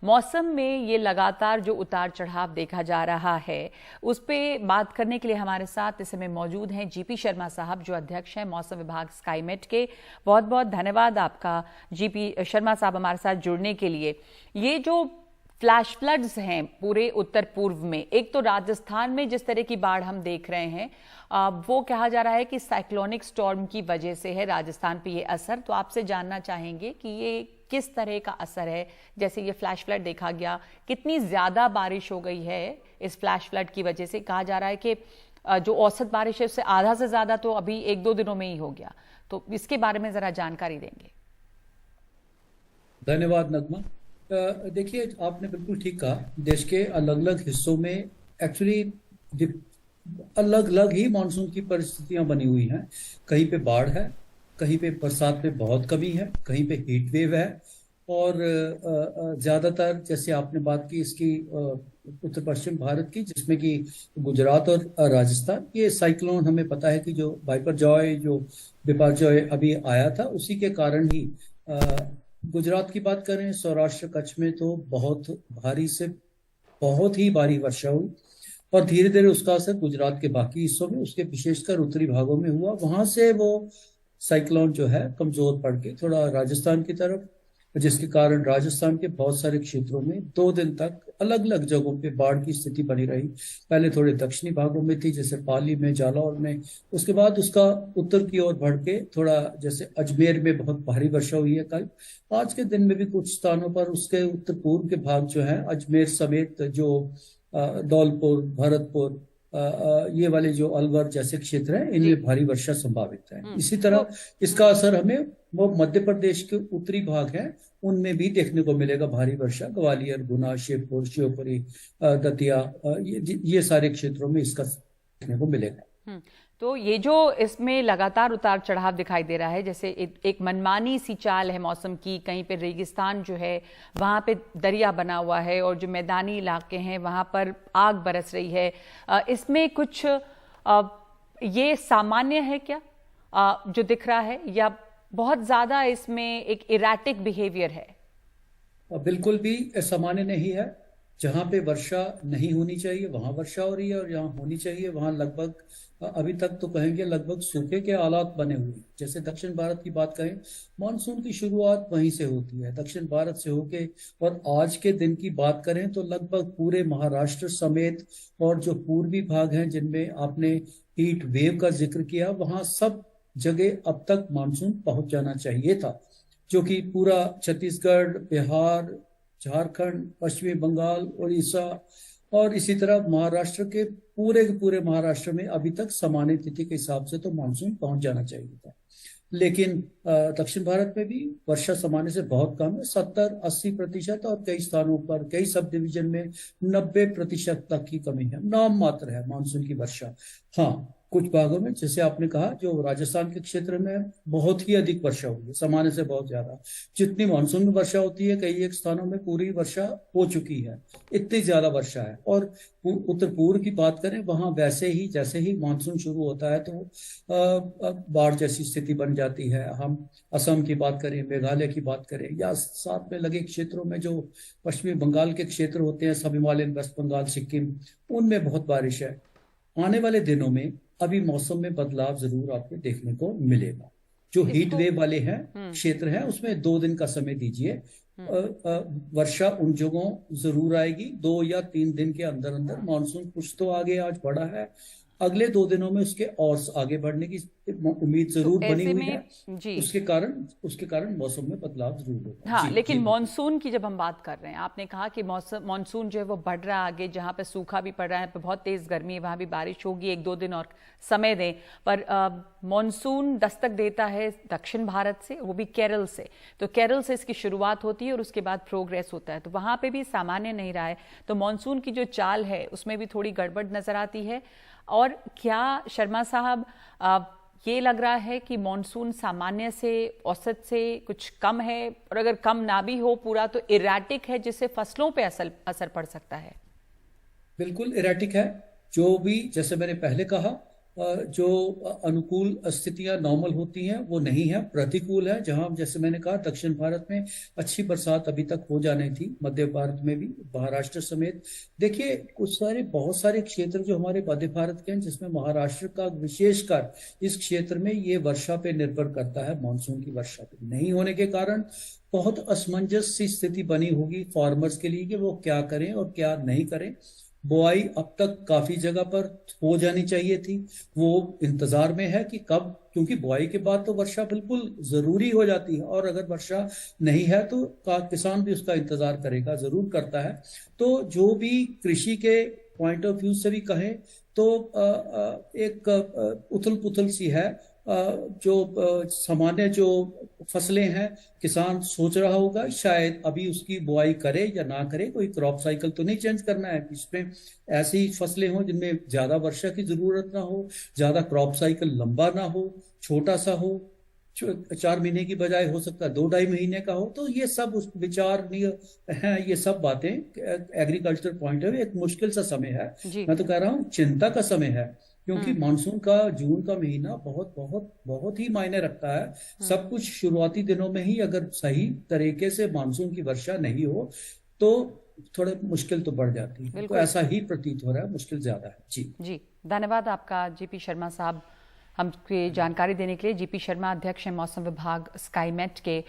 मौसम में ये लगातार जो उतार चढ़ाव देखा जा रहा है, उस पे बात करने के लिए हमारे साथ इस समय मौजूद हैं जीपी शर्मा साहब, जो अध्यक्ष हैं मौसम विभाग स्काईमेट के। बहुत बहुत धन्यवाद आपका जीपी शर्मा साहब हमारे साथ जुड़ने के लिए। ये जो फ्लैश फ्लड्स हैं पूरे उत्तर पूर्व में, एक तो राजस्थान में जिस तरह की बाढ़ हम देख रहे हैं, वो कहा जा रहा है कि साइक्लोनिक स्टॉर्म की वजह से है राजस्थान पे ये असर। तो आपसे जानना चाहेंगे कि ये किस तरह का असर है। जैसे ये फ्लैश फ्लड देखा गया, कितनी ज्यादा बारिश हो गई है इस फ्लैश फ्लड की वजह से। कहा जा रहा है कि जो औसत बारिश है उससे आधा से ज्यादा तो अभी 1-2 दिनों में ही हो गया। तो इसके बारे में जरा जानकारी देंगे। धन्यवाद नगमा। देखिए, आपने बिल्कुल ठीक कहा। देश के अलग अलग हिस्सों में एक्चुअली अलग अलग ही मानसून की परिस्थितियां बनी हुई हैं। कहीं पे बाढ़ है, कहीं पे बरसात में बहुत कमी है, कहीं पे हीट वेव है, और ज्यादातर जैसे आपने बात की इसकी उत्तर पश्चिम भारत की, जिसमें कि गुजरात और राजस्थान, ये साइक्लोन हमें पता है कि जो बिपरजॉय अभी आया था, उसी के कारण ही गुजरात की बात करें, सौराष्ट्र कच्छ में तो बहुत भारी से बहुत ही भारी वर्षा हुई, और धीरे धीरे उसका असर गुजरात के बाकी हिस्सों में, उसके विशेषकर उत्तरी भागों में हुआ। वहां से वो साइक्लोन जो है कमजोर पड़ के थोड़ा राजस्थान की तरफ, जिसके कारण राजस्थान के बहुत सारे क्षेत्रों में 2 दिन तक अलग अलग जगहों पे बाढ़ की स्थिति बनी रही। पहले थोड़े दक्षिणी भागों में थी, जैसे पाली में, जालौर में। उसके बाद उसका उत्तर की ओर बढ़ के थोड़ा, जैसे अजमेर में बहुत भारी वर्षा हुई है कल। आज के दिन में भी कुछ स्थानों पर उसके उत्तर पूर्व के भाग जो है, अजमेर समेत जो धौलपुर, भरतपुर, ये वाले जो अलवर जैसे क्षेत्र हैं, इनमें भारी वर्षा संभावित है। इसी तरह इसका असर हमें वो मध्य प्रदेश के उत्तरी भाग हैं उनमें भी देखने को मिलेगा। भारी वर्षा ग्वालियर, गुना, शिवपुर, शिवपुरी, दतिया, ये सारे क्षेत्रों में इसका देखने को मिलेगा। तो ये जो इसमें लगातार उतार चढ़ाव दिखाई दे रहा है, जैसे एक मनमानी सी चाल है मौसम की। कहीं पे रेगिस्तान जो है वहां पे दरिया बना हुआ है, और जो मैदानी इलाके हैं वहां पर आग बरस रही है। इसमें कुछ ये सामान्य है क्या जो दिख रहा है, या बहुत ज्यादा इसमें एक इरेटिक बिहेवियर है? बिल्कुल भी सामान्य नहीं है। जहां पे वर्षा नहीं होनी चाहिए वहां वर्षा हो रही है, और जहां होनी चाहिए वहां लगभग, अभी तक तो कहेंगे लगभग सूखे के हालात बने हुए हैं। जैसे दक्षिण भारत की बात करें, मानसून की शुरुआत वहीं से होती है, दक्षिण भारत से होके। और आज के दिन की बात करें तो लगभग पूरे महाराष्ट्र समेत, और जो पूर्वी भाग हैं जिनमें आपने हीट वेव का जिक्र किया, वहां सब जगह अब तक मानसून पहुंच जाना चाहिए था, जो कि पूरा छत्तीसगढ़, बिहार, झारखंड, पश्चिमी बंगाल, उड़ीसा, और इसी तरह महाराष्ट्र के पूरे महाराष्ट्र में अभी तक सामान्य तिथि के हिसाब से तो मानसून पहुंच जाना चाहिए था। लेकिन दक्षिण भारत में भी वर्षा सामान्य से बहुत कम है, 70-80%, और कई स्थानों पर, कई सब डिवीजन में 90% तक की कमी है। नाम मात्र है मानसून की वर्षा। हाँ, कुछ भागों में, जैसे आपने कहा, जो राजस्थान के क्षेत्र में बहुत ही अधिक वर्षा हुई है, सामान्य से बहुत ज्यादा। जितनी मानसून में वर्षा होती है, कई एक स्थानों में पूरी वर्षा हो चुकी है, इतनी ज्यादा वर्षा है। और उत्तर पूर्व की बात करें, वहां वैसे ही जैसे ही मानसून शुरू होता है तो बाढ़ जैसी स्थिति बन जाती है। हम असम की बात करें, मेघालय की बात करें, या साथ में लगे क्षेत्रों में जो पश्चिमी बंगाल के क्षेत्र होते हैं, सब हिमालयन, वेस्ट बंगाल, सिक्किम, उनमें बहुत बारिश है। आने वाले दिनों में अभी मौसम में बदलाव जरूर आपको देखने को मिलेगा। जो हीट वेव वाले हैं क्षेत्र हैं, उसमें 2 दिन का समय दीजिए। वर्षा उन जगहों जरूर आएगी। 2 या 3 दिन के अंदर अंदर मानसून कुछ तो आगे आज बढ़ा है, अगले 2 दिनों में उसके और आगे बढ़ने की उम्मीद जरूर बनी हुई है। जी, उसके कारण मौसम में बदलाव जरूर होगा। हाँ, लेकिन मानसून की जब हम बात कर रहे हैं, आपने कहा कि मानसून जो है वो बढ़ रहा है आगे, जहां पे सूखा भी पड़ रहा है, बहुत तेज गर्मी है, वहां भी बारिश होगी। 1-2 दिन और समय दें। पर मानसून दस्तक देता है दक्षिण भारत से, वो भी केरल से। तो केरल से इसकी शुरुआत होती है और उसके बाद प्रोग्रेस होता है, तो वहां पे भी सामान्य नहीं रहा है। तो मानसून की जो चाल है उसमें भी थोड़ी गड़बड़ नजर आती है। और क्या शर्मा साहब, ये लग रहा है कि मॉनसून सामान्य से, औसत से कुछ कम है, और अगर कम ना भी हो पूरा तो इरेटिक है, जिससे फसलों पे असर पड़ सकता है? बिल्कुल इरेटिक है। जो भी, जैसे मैंने पहले कहा, जो अनुकूल स्थितियां नॉर्मल होती हैं वो नहीं है, प्रतिकूल है। जहां जैसे मैंने कहा दक्षिण भारत में अच्छी बरसात अभी तक हो जानी थी, मध्य भारत में भी, महाराष्ट्र समेत। देखिए बहुत सारे क्षेत्र जो हमारे मध्य भारत के हैं, जिसमें महाराष्ट्र का विशेषकर इस क्षेत्र में ये वर्षा पे निर्भर करता है, मानसून की वर्षा पे नहीं होने के कारण बहुत असमंजस सी स्थिति बनी होगी फार्मर्स के लिए कि वो क्या करें और क्या नहीं करें। बुआई अब तक काफी जगह पर हो जानी चाहिए थी, वो इंतजार में है कि कब, क्योंकि बुआई के बाद तो वर्षा बिल्कुल जरूरी हो जाती है, और अगर वर्षा नहीं है तो किसान भी उसका इंतजार करेगा, जरूर करता है। तो जो भी कृषि के पॉइंट ऑफ व्यू से भी कहें तो एक उथल पुथल सी है। जो सामान्य जो फसलें हैं, किसान सोच रहा होगा शायद अभी उसकी बुआई करे या ना करे, कोई क्रॉप साइकिल तो नहीं चेंज करना है, इसमें ऐसी फसलें हों जिनमें ज्यादा वर्षा की जरूरत ना हो, ज्यादा क्रॉप साइकिल लंबा ना हो, छोटा सा हो, 4 महीने की बजाय हो सकता है 2-2.5 महीने का हो। तो ये सब उस विचारणीय हैं, ये सब बातें एग्रीकल्चर पॉइंट ऑफ व्यू एक मुश्किल सा समय है। जी। मैं तो कह रहा हूँ चिंता का समय है, क्योंकि मानसून का जून का महीना बहुत बहुत बहुत ही मायने रखता है। सब कुछ शुरुआती दिनों में ही अगर सही तरीके से मानसून की वर्षा नहीं हो तो थोड़े मुश्किल तो बढ़ जाती है। तो ऐसा ही प्रतीत हो रहा है, मुश्किल ज्यादा है। जी जी, धन्यवाद आपका जीपी शर्मा साहब, हमको जानकारी देने के लिए। जीपी शर्मा अध्यक्ष हैं मौसम विभाग स्काईमेट के।